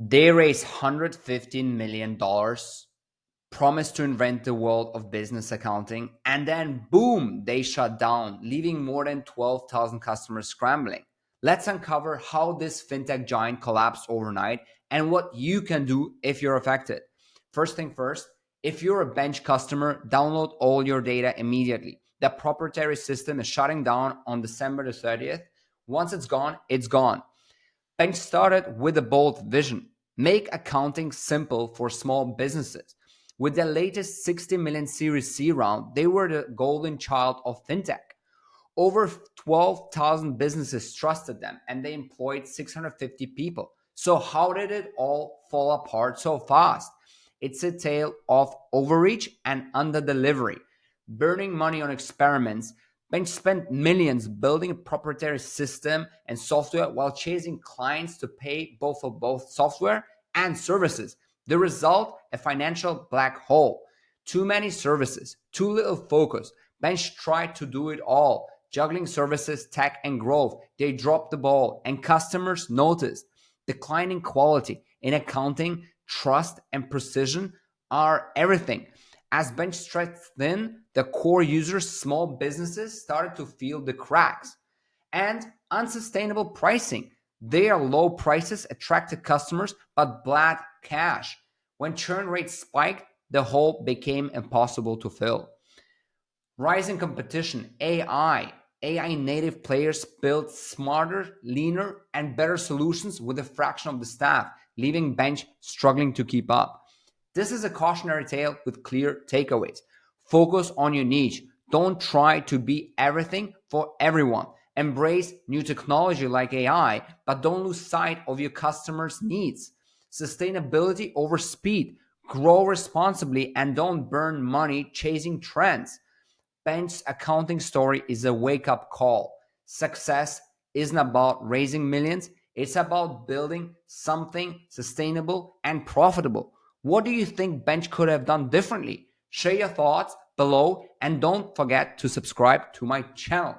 They raised $115 million, promised to invent the world of business accounting, and then boom, they shut down, leaving more than 12,000 customers scrambling. Let's uncover how this fintech giant collapsed overnight and what you can do if you're affected. First thing first, if you're a Bench customer, download all your data immediately. The proprietary system is shutting down on December the 30th. Once it's gone, it's gone. Bench started with a bold vision: make accounting simple for small businesses. With their latest 60 million Series C round, they were the golden child of fintech. Over 12,000 businesses trusted them and they employed 650 people. So, how did it all fall apart so fast? It's a tale of overreach and under-delivery. Burning money on experiments, Bench spent millions building a proprietary system and software while chasing clients to pay both for both software and services. The result, a financial black hole. Too many services, too little focus. Bench tried to do it all, juggling services, tech, and growth. They dropped the ball, and customers noticed. Declining quality in accounting, trust, and precision are everything. As Bench stretched thin, the core users, small businesses, started to feel the cracks. And unsustainable pricing. Their low prices attracted customers but bled cash. When churn rates spiked, the hole became impossible to fill. Rising competition, AI. AI native players built smarter, leaner, and better solutions with a fraction of the staff, leaving Bench struggling to keep up. This is a cautionary tale with clear takeaways. Focus on your niche. Don't try to be everything for everyone. Embrace new technology like AI, but don't lose sight of your customers' needs. Sustainability over speed. Grow responsibly and don't burn money chasing trends. Bench's accounting story is a wake up call. Success isn't about raising millions, it's about building something sustainable and profitable. What do you think Bench could have done differently? Share your thoughts below and don't forget to subscribe to my channel.